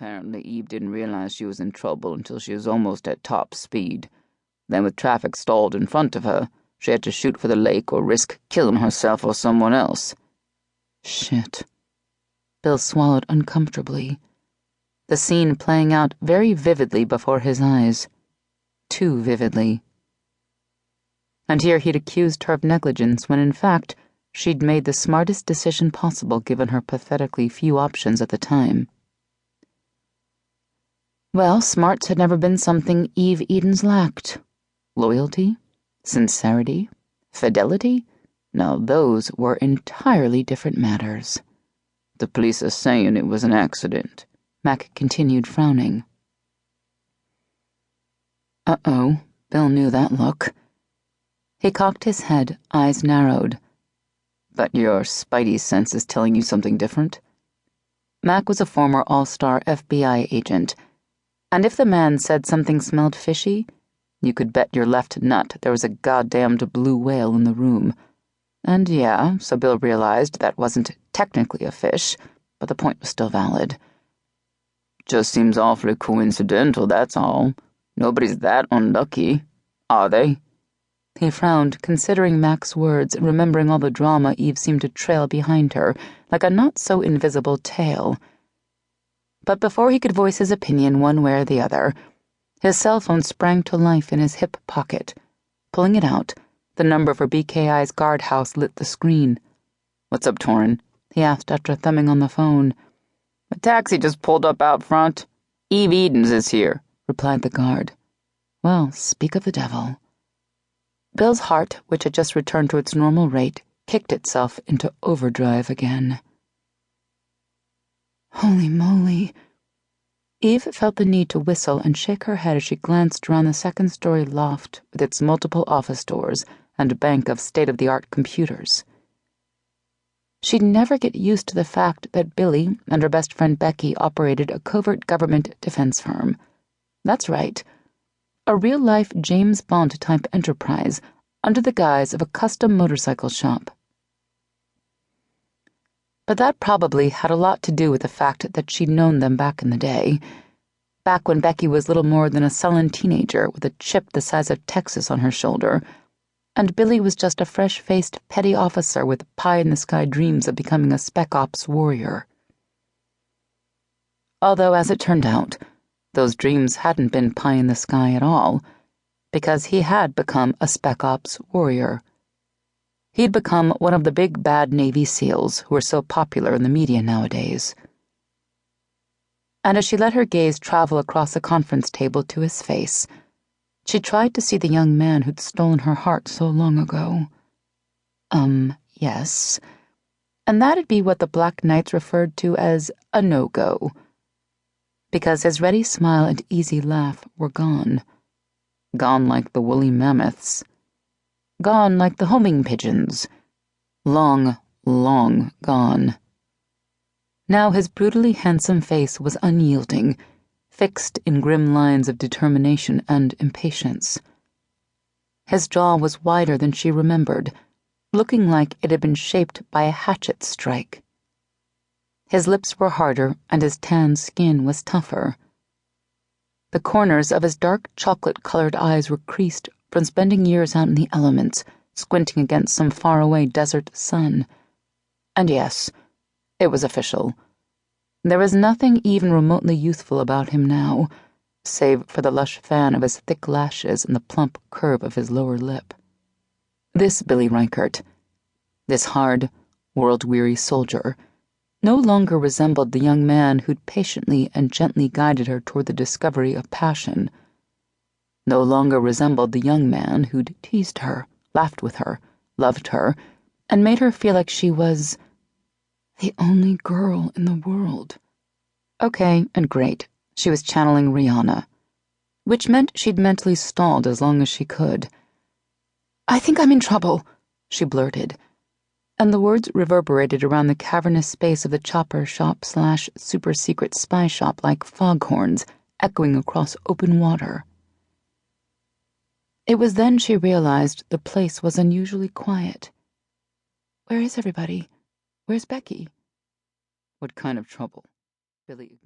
Apparently, Eve didn't realize she was in trouble until she was almost at top speed. Then, with traffic stalled in front of her, she had to shoot for the lake or risk killing herself or someone else. Shit. Bill swallowed uncomfortably, the scene playing out very vividly before his eyes. Too vividly. And here he'd accused her of negligence when, in fact, she'd made the smartest decision possible given her pathetically few options at the time. Well, smarts had never been something Eve Edens lacked. Loyalty? Sincerity? Fidelity? Now those were entirely different matters. The police are saying it was an accident, Mac continued, frowning. Uh-oh, Bill knew that look. He cocked his head, eyes narrowed. But your spidey sense is telling you something different? Mac was a former all-star FBI agent, and if the man said something smelled fishy, you could bet your left nut there was a goddamned blue whale in the room. And yeah, so Bill realized that wasn't technically a fish, but the point was still valid. Just seems awfully coincidental, that's all. Nobody's that unlucky, are they? He frowned, considering Mac's words and remembering all the drama Eve seemed to trail behind her, like a not-so-invisible tail. But before he could voice his opinion one way or the other, his cell phone sprang to life in his hip pocket. Pulling it out, the number for BKI's guardhouse lit the screen. "What's up, Torin?" he asked after thumbing on the phone. "A taxi just pulled up out front. Eve Edens is here," replied the guard. Well, speak of the devil. Bill's heart, which had just returned to its normal rate, kicked itself into overdrive again. Holy moly. Eve felt the need to whistle and shake her head as she glanced around the second-story loft with its multiple office doors and bank of state-of-the-art computers. She'd never get used to the fact that Billy and her best friend Becky operated a covert government defense firm. That's right. A real-life James Bond-type enterprise under the guise of a custom motorcycle shop. But that probably had a lot to do with the fact that she'd known them back in the day, back when Becky was little more than a sullen teenager with a chip the size of Texas on her shoulder, and Billy was just a fresh-faced petty officer with pie-in-the-sky dreams of becoming a spec ops warrior. Although, as it turned out, those dreams hadn't been pie-in-the-sky at all, because he had become a spec ops warrior. He'd become one of the big bad Navy SEALs who are so popular in the media nowadays. And as she let her gaze travel across the conference table to his face, she tried to see the young man who'd stolen her heart so long ago. Yes. And that'd be what the Black Knights referred to as a no-go. Because his ready smile and easy laugh were gone. Gone like the woolly mammoths. Gone like the homing pigeons. Long, long gone. Now his brutally handsome face was unyielding, fixed in grim lines of determination and impatience. His jaw was wider than she remembered, looking like it had been shaped by a hatchet strike. His lips were harder and his tan skin was tougher. The corners of his dark chocolate-colored eyes were creased from spending years out in the elements, squinting against some faraway desert sun. And yes, it was official. There was nothing even remotely youthful about him now, save for the lush fan of his thick lashes and the plump curve of his lower lip. This Billy Reichert, this hard, world-weary soldier, no longer resembled the young man who'd patiently and gently guided her toward the discovery of passion. No longer resembled the young man who'd teased her, laughed with her, loved her, and made her feel like she was the only girl in the world. Okay, and great, she was channeling Rihanna, which meant she'd mentally stalled as long as she could. "I think I'm in trouble," she blurted, and the words reverberated around the cavernous space of the chopper shop/super-secret spy shop like foghorns echoing across open water. It was then she realized the place was unusually quiet. Where is everybody? Where's Becky? "What kind of trouble?" Billy